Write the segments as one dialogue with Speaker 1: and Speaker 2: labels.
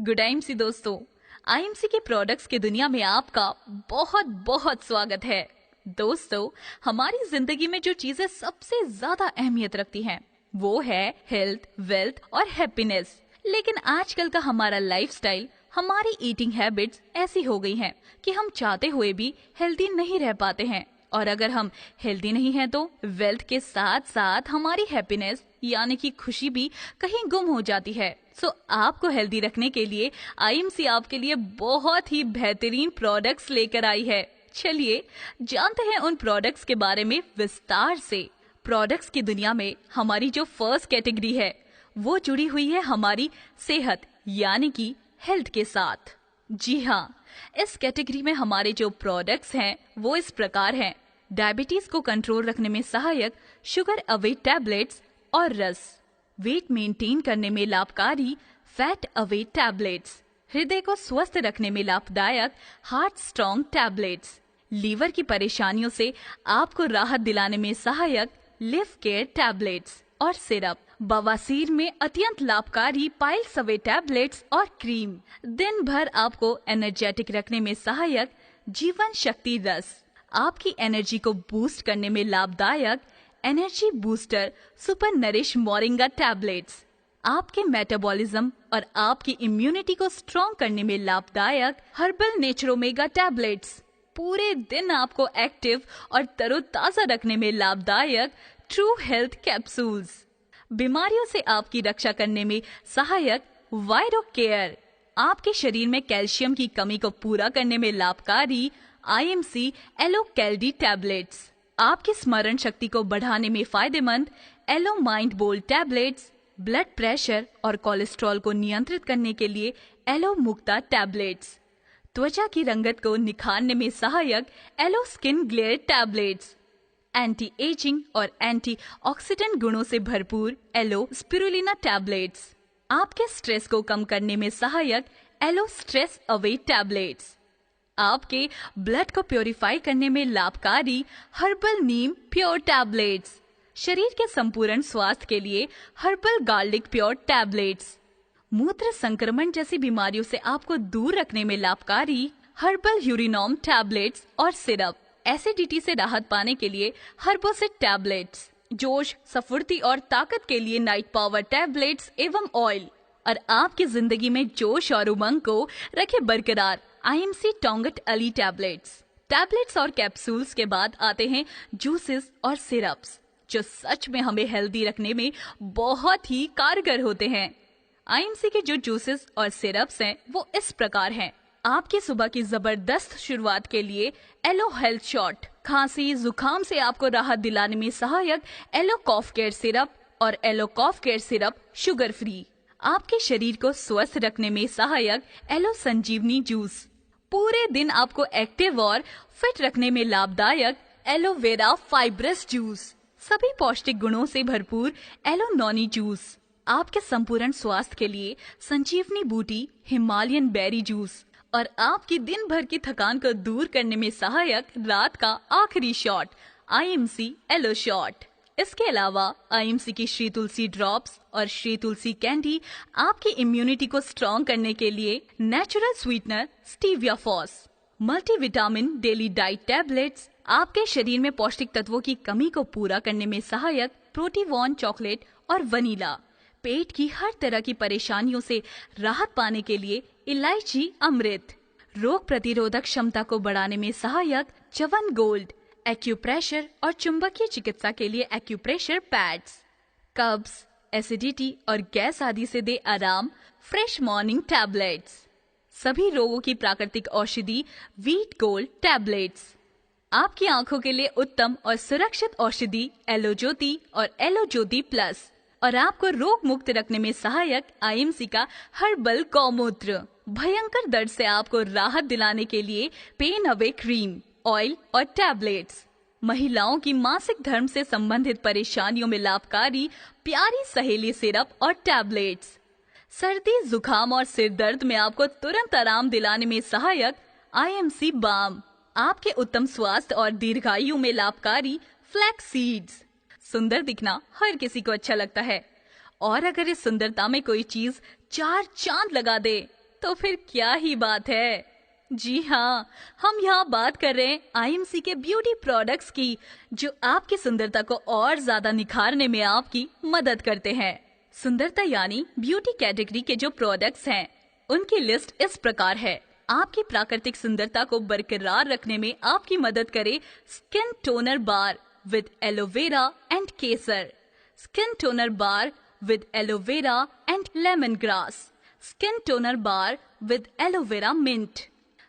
Speaker 1: Good IMC दोस्तों, IMC के products की दुनिया में आपका बहुत बहुत स्वागत है। दोस्तों, हमारी जिंदगी में जो चीजें सबसे ज्यादा अहमियत रखती हैं वो है हेल्थ, वेल्थ और हैप्पीनेस। लेकिन आजकल का हमारा लाइफस्टाइल, हमारी ईटिंग हैबिट्स ऐसी हो गई हैं कि हम चाहते हुए भी हेल्दी नहीं रह पाते हैं। और अगर हम हेल्दी नहीं हैं तो वेल्थ के साथ साथ हमारी हैप्पीनेस यानी कि खुशी भी कहीं गुम हो जाती है। सो आपको हेल्दी रखने के लिए आईएमसी आपके लिए बहुत ही बेहतरीन प्रोडक्ट्स लेकर आई है। चलिए जानते हैं उन प्रोडक्ट्स के बारे में विस्तार से। प्रोडक्ट्स की दुनिया में हमारी जो फर्स्ट कैटेगरी है वो जुड़ी हुई है हमारी सेहत यानी कि हेल्थ के साथ। जी हाँ, इस कैटेगरी में हमारे जो प्रोडक्ट्स हैं वो इस प्रकार हैं। डायबिटीज को कंट्रोल रखने में सहायक शुगर अवे टैबलेट्स और रस, वेट मेंटेन करने में लाभकारी फैट अवे टैबलेट्स, हृदय को स्वस्थ रखने में लाभदायक हार्ट स्ट्रॉन्ग टैबलेट्स, लीवर की परेशानियों से आपको राहत दिलाने में सहायक लिव केयर टैबलेट्स और सिरप, बवासीर में अत्यंत लाभकारी पाइल्स अवे टैबलेट्स और क्रीम, दिन भर आपको एनर्जेटिक रखने में सहायक जीवन शक्ति रस, आपकी एनर्जी को बूस्ट करने में लाभदायक energy booster super nourish moringa tablets, आपके मेटाबॉलिज्म और आपकी इम्यूनिटी को स्ट्रॉन्ग करने में लाभदायक हर्बल नेचरोमेगा टैबलेट्स, पूरे दिन आपको एक्टिव और तरोताजा रखने में लाभदायक ट्रू हेल्थ कैप्सूल्स, बीमारियों से आपकी रक्षा करने में सहायक वायरो केयर, आपके शरीर में कैल्शियम की कमी को पूरा करने में लाभकारी आईएमसी एलो कैल्डी टैबलेट्स, आपकी स्मरण शक्ति को बढ़ाने में फायदेमंद aloe mind bold tablets, blood pressure और कोलेस्ट्रॉल को नियंत्रित करने के लिए एलो मुक्ता टैबलेट्स, त्वचा की रंगत को निखारने में सहायक aloe skin glare tablets, anti ageing और एंटी ऑक्सीडेंट गुणों से भरपूर एलो स्पिरुलिना टैबलेट्स, आपके स्ट्रेस को कम करने में सहायक एलो स्ट्रेस अवे टैबलेट्स, आपके ब्लड को प्योरीफाई करने में लाभकारी हर्बल नीम प्योर टैबलेट्स, शरीर के संपूर्ण स्वास्थ्य के लिए हर्बल गार्लिक प्योर टैबलेट्स, मूत्र संक्रमण जैसी बीमारियों से आपको दूर रखने में लाभकारी हर्बल यूरिनोम टैबलेट्स और सिरप, एसिडिटी से राहत पाने के लिए हर्बोसिट टैबलेट्स, जोश, सफुर्ती और ताकत के लिए नाइट पावर टैबलेट्स एवं ऑयल, और आपकी जिंदगी में जोश और उमंग को रखे बरकरार आईएमसी टोंगट अली टैबलेट्स और कैप्सूल्स के बाद आते हैं जूसेस और सिरप्स, जो सच में हमें हेल्दी रखने में बहुत ही कारगर होते हैं। आईएमसी के जो जूसेस और सिरप्स हैं वो इस प्रकार हैं। आपकी सुबह की जबरदस्त शुरुआत के लिए एलो हेल्थ शॉट, खांसी जुकाम से आपको राहत दिलाने में सहायक एलो कॉफ केयर सिरप और एलो कॉफ केयर सिरप शुगर फ्री, आपके शरीर को स्वस्थ रखने में सहायक एलो संजीवनी जूस, पूरे दिन आपको एक्टिव और फिट रखने में लाभदायक एलोवेरा फाइब्रस जूस, सभी पौष्टिक गुणों से भरपूर एलो नॉनी जूस, आपके संपूर्ण स्वास्थ्य के लिए संजीवनी बूटी हिमालयन बेरी जूस, और आपकी दिन भर की थकान को दूर करने में सहायक रात का आखिरी शॉट आईएमसी एलो शॉट। इसके अलावा आईएमसी की श्री तुलसी ड्रॉप्स और श्री तुलसी कैंडी आपकी इम्यूनिटी को स्ट्रॉन्ग करने के लिए नेचुरल स्वीटनर स्टीविया फॉस, मल्टीविटामिन डेली डाइट टैबलेट्स, आपके शरीर में पौष्टिक तत्वों की कमी को पूरा करने में सहायक प्रोटीवॉन चॉकलेट और वनीला, पेट की हर तरह की परेशानियों से राहत पाने के लिए इलायची अमृत, रोग प्रतिरोधक क्षमता को बढ़ाने में सहायक च्यवन गोल्ड, एक्यूप्रेशर और चुंबकीय चिकित्सा के लिए एक्यूप्रेशर पैड्स, कब्ज, एसिडिटी और गैस आदि से दे आराम फ्रेश मॉर्निंग टैबलेट्स, सभी रोगों की प्राकृतिक औषधि वीट गोल्ड टैबलेट्स, आपकी आंखों के लिए उत्तम और सुरक्षित औषधि एलो ज्योति और एलो ज्योति प्लस, और आपको रोग मुक्त रखने में सहायक आईएमसी का हर्बल गौमूत्र, भयंकर दर्द से आपको राहत दिलाने के लिए पेन अवे क्रीम, ऑयल और टैबलेट्स, महिलाओं की मासिक धर्म से संबंधित परेशानियों में लाभकारी प्यारी सहेली सिरप और टैबलेट्स, सर्दी जुकाम और सिर दर्द में आपको तुरंत आराम दिलाने में सहायक आईएमसी बाम, आपके उत्तम स्वास्थ्य और दीर्घायु में लाभकारी फ्लैक्स सीड्स, सुंदर दिखना हर किसी को अच्छा लगता है, और अगर इस सुंदरता में कोई चीज 4 चांद लगा दे तो फिर क्या ही बात है। जी हाँ, हम यहाँ बात कर रहे हैं आईएमसी के ब्यूटी प्रोडक्ट्स की, जो आपकी सुंदरता को और ज्यादा निखारने में आपकी मदद करते हैं। सुंदरता यानी ब्यूटी कैटेगरी के जो प्रोडक्ट्स हैं, उनकी लिस्ट इस प्रकार है। आपकी प्राकृतिक सुंदरता को बरकरार रखने में आपकी मदद करे skin toner bar with aloe vera and केसर, skin toner bar with aloe vera and lemon grass, skin toner bar with aloe vera mint,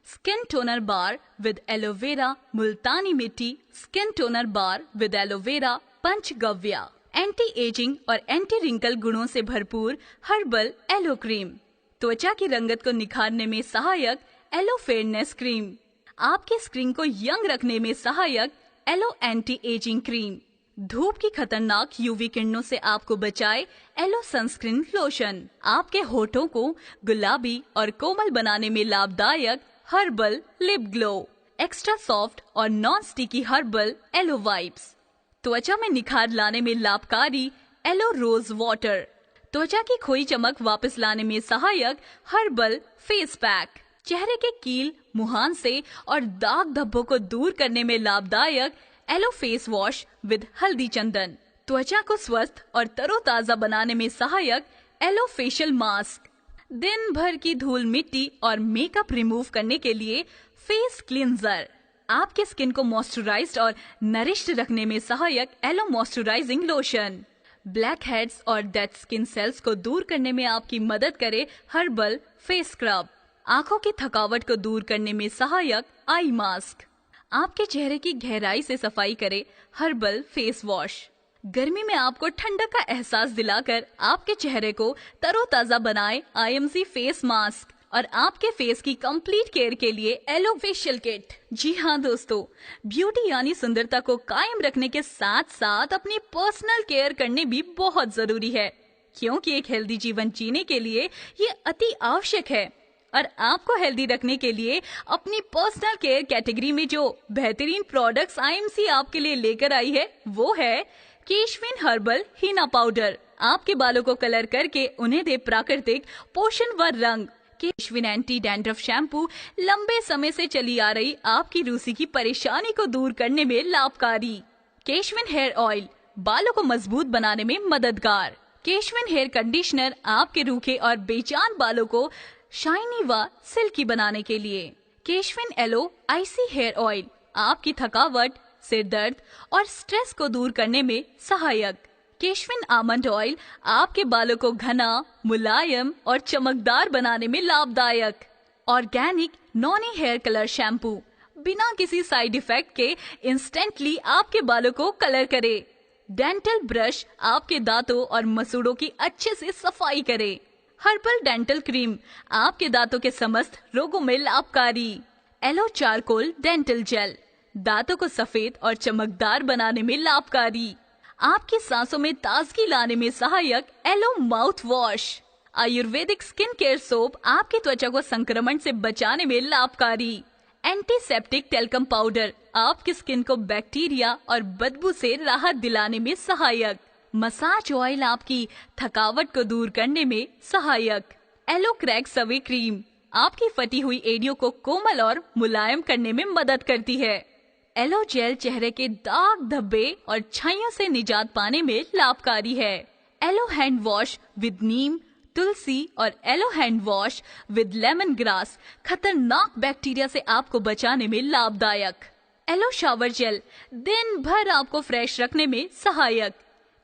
Speaker 1: skin toner bar with aloe vera Multani mitti, skin toner bar with aloe vera panchagavya, anti ageing और anti wrinkle गुणों से भरपूर herbal yellow cream, त्वचा की रंगत को निखारने में सहायक एलो फेयरनेस क्रीम, आपके स्किन को यंग रखने में सहायक एलो एंटी एजिंग क्रीम, धूप की खतरनाक यूवी किरणों से आपको बचाए एलो सनस्क्रीन लोशन, आपके होठों को गुलाबी और कोमल बनाने में लाभदायक herbal lip glow, extra soft और non sticky herbal aloe wipes, त्वचा में निखार लाने में लाभकारी एलो रोज वाटर, त्वचा की खोई चमक वापस लाने में सहायक हर्बल फेस पैक, चेहरे के कील, मुहान से और दाग धब्बों को दूर करने में लाभदायक एलो फेस वॉश विद हल्दी चंदन, त्वचा को स्वस्थ और तरोताजा बनाने में सहायक एलो फेशियल मास्क, दिन भर की धूल मिट्टी और मेकअप रिमूव करने के लिए फेस क्लींजर, आपके स्किन को मॉइस्चराइज्ड और नरिश्ड रखने में सहायक aloe moisturising lotion, blackheads और डेड स्किन सेल्स को दूर करने में आपकी मदद करे हर्बल फेस स्क्रब, आंखों की थकावट को दूर करने में सहायक आई मास्क, आपके चेहरे की गहराई से सफाई करे हर्बल फेस वॉश, गर्मी में आपको ठंडक का एहसास दिलाकर आपके चेहरे को तरोताजा बनाए आईएमसी फेस मास्क, और आपके फेस की कंप्लीट केयर के लिए एलो फेशियल किट। जी हाँ दोस्तों, ब्यूटी यानी सुंदरता को कायम रखने के साथ साथ अपनी पर्सनल केयर करने भी बहुत जरूरी है, क्योंकि एक हेल्दी जीवन जीने के लिए ये अति आवश्यक है। और आपको हेल्दी रखने के लिए अपनी पर्सनल केयर कैटेगरी में जो बेहतरीन प्रोडक्ट्स आईएमसी आपके लिए लेकर आई है, वो है केशविन हर्बल हीना पाउडर। आपके बालों को कलर करके उन्हें दे प्राकृतिक पोषण व रंग। केशविन एंटी डैंड्रफ शैम्पू लंबे समय से चली आ रही आपकी रूसी की परेशानी को दूर करने में लाभकारी। केशविन हेयर ऑयल बालों को मजबूत बनाने में मददगार। केशविन हेयर कंडीशनर आपके रूखे और बेजान बालों को शाइनी व सिल्की बनाने के लिए। Keshvin yellow IC hair oil आपकी थकावट, सिर दर्द और स्ट्रेस को दूर करने में सहायक। केशविन आमंड ऑयल आपके बालों को घना, मुलायम और चमकदार बनाने में लाभदायक। Organic noni hair colour shampoo बिना किसी साइड इफेक्ट के इंस्टेंटली आपके बालों को कलर करे। डेंटल ब्रश आपके दांतों और मसूड़ों की अच्छे से सफाई करे। हर्बल डेंटल क्रीम आपके दांतों के समस्त रोगों में लाभकारी। एलो चारकोल डेंटल जेल दांतों को सफेद और चमकदार बनाने में लाभकारी। आपकी सांसों में ताजगी लाने में सहायक aloe mouthwash. Ayurvedic skin care soap आपकी त्वचा को संक्रमण से बचाने में लाभकारी। एंटीसेप्टिक टेल्कम पाउडर आपकी स्किन को बैक्टीरिया और बदबू से राहत दिलाने में सहायक। मसाज ऑयल आपकी थकावट को दूर करने में सहायक। एलो क्रैक सवे क्रीम आपकी फटी हुई एड़ियों को कोमल और मुलायम करने में मदद करती है। एलो जेल चेहरे के दाग धब्बे और छाइयों से निजात पाने में लाभकारी है। Aloe hand wash with neem, tulsi और aloe hand wash with lemongrass खतरनाक बैक्टीरिया से आपको बचाने में लाभदायक। एलो शावर जेल दिन भर आपको फ्रेश रखने में सहायक।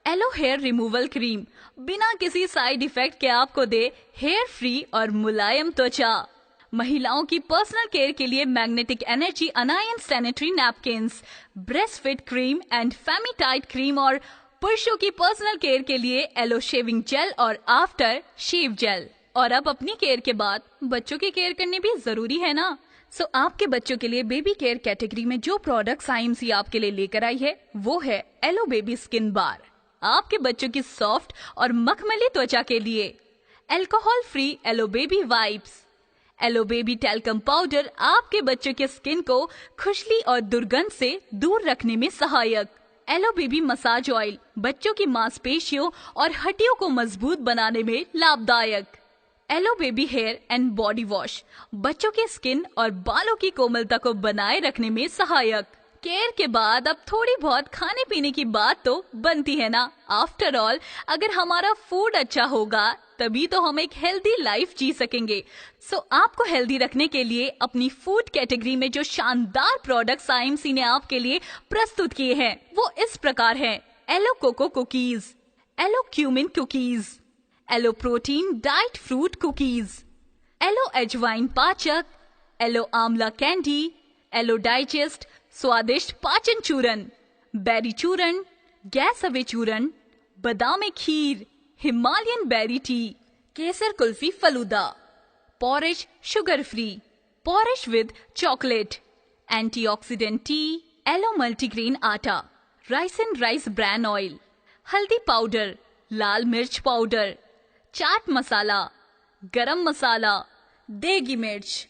Speaker 1: एलो हेयर रिमूवल क्रीम बिना किसी साइड इफेक्ट के आपको दे हेयर फ्री और मुलायम त्वचा। महिलाओं की पर्सनल केयर के लिए magnetic energy anion sanitary napkins, breast fit cream and femitight cream, और पुरुषों की पर्सनल केयर के लिए एलो शेविंग जेल और आफ्टर शेव जेल। और अब अपनी केयर के बाद बच्चों की केयर करनी भी जरूरी है ना। सो आपके बच्चों के लिए बेबी केयर कैटेगरी में जो प्रोडक्ट्स आईएमसी आपके लिए लेकर आई है, वो है एलो बेबी स्किन बार आपके बच्चों की सॉफ्ट और मखमली त्वचा के लिए। Alcohol free aloe baby wipes. Aloe baby talcum powder आपके बच्चों के स्किन को खुजली और दुर्गंध से दूर रखने में सहायक। एलो बेबी मसाज ऑयल बच्चों की मांसपेशियों और हड्डियों को मजबूत बनाने में लाभदायक। Aloe baby hair and body wash बच्चों के स्किन और बालों की कोमलता को बनाए रखने में सहायक। केयर के बाद अब थोड़ी बहुत खाने पीने की बात तो बनती है ना। आफ्टर ऑल अगर हमारा फूड अच्छा होगा तभी तो हम एक हेल्दी लाइफ जी सकेंगे। सो आपको हेल्दी रखने के लिए अपनी फूड कैटेगरी में जो शानदार प्रोडक्ट्स आईएमसी ने आपके लिए प्रस्तुत किए हैं वो इस प्रकार हैं। Aloe cocoa cookies, aloe cumin cookies, aloe protein diet fruit cookies, aloe ajwain पाचक, एलो आंवला कैंडी, एलो डाइजेस्ट स्वादिष्ट पाचन चूरन, बेरी चूरन, गैस अवे चूरन, बादाम खीर, हिमालयन बेरी टी, केसर kulfi falooda, porridge sugar free, porridge with chocolate, antioxidant tea, aloe multigrain आटा, rice and rice bran oil, हल्दी पाउडर, लाल मिर्च पाउडर, चाट मसाला, गरम मसाला, देगी मिर्च,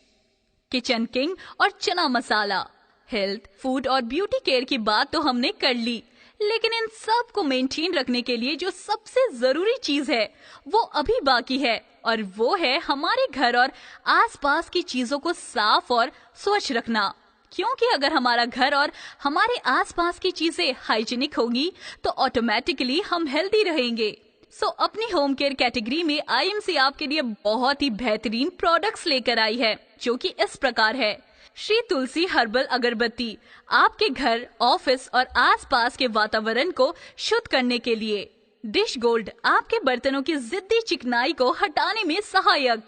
Speaker 1: किचन किंग और चना मसाला। हेल्थ, फूड और ब्यूटी केयर की बात तो हमने कर ली, लेकिन इन सब को मेंटेन रखने के लिए जो सबसे जरूरी चीज है वो अभी बाकी है, और वो है हमारे घर और आसपास की चीजों को साफ और स्वच्छ रखना। क्योंकि अगर हमारा घर और हमारे आसपास की चीजें हाइजीनिक होगी तो ऑटोमेटिकली हम हेल्दी रहेंगे। सो अपनी होम केयर कैटेगरी में आईएमसी आपके लिए बहुत ही बेहतरीन प्रोडक्ट्स लेकर आई है, जो कि इस प्रकार है। श्री तुलसी हर्बल अगरबत्ती आपके घर, ऑफिस और आसपास के वातावरण को शुद्ध करने के लिए। डिश गोल्ड आपके बर्तनों की जिद्दी चिकनाई को हटाने में सहायक।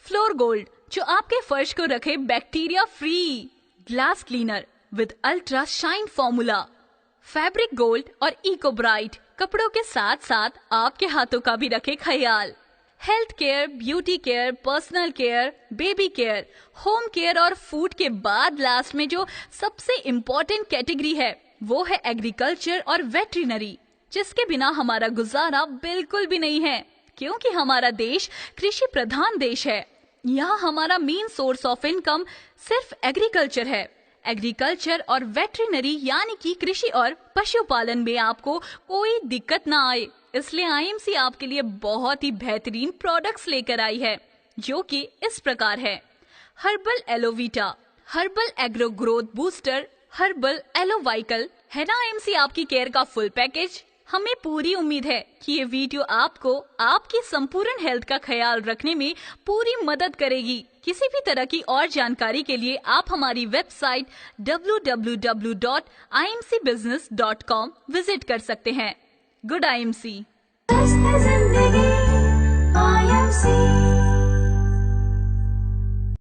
Speaker 1: फ्लोर गोल्ड जो आपके फर्श को रखे bacteria free. Glass cleaner with ultra shine formula. Fabric gold और इको ब्राइट कपड़ों के साथ साथ आपके हाथों का भी रखे ख्याल। Health care, beauty care, personal care, baby care, home care और फूड के बाद लास्ट में जो सबसे इम्पोर्टेंट कैटेगरी है वो है एग्रीकल्चर और वेटरिनरी, जिसके बिना हमारा गुजारा बिल्कुल भी नहीं है, क्योंकि हमारा देश कृषि प्रधान देश है। यहाँ हमारा मेन सोर्स ऑफ इनकम सिर्फ एग्रीकल्चर है। एग्रीकल्चर और वेटरिनरी यानी कि कृषि और पशुपालन में आपको कोई दिक्कत ना आए, इसलिए आईएमसी आपके लिए बहुत ही बेहतरीन प्रोडक्ट्स लेकर आई है, जो कि इस प्रकार है। Herbal alovita, herbal agro growth booster, herbal एलोवाइकल है ना आईएमसी आपकी केयर का फुल पैकेज। हमें पूरी उम्मीद है कि ये वीडियो आपको आपकी संपूर्ण हेल्थ का ख्याल रखने में पूरी मदद करेगी। किसी भी तरह की और जानकारी के लिए आप हमारी वेबसाइट www.imcbusiness.com विजिट कर सकते हैं। Good IMC.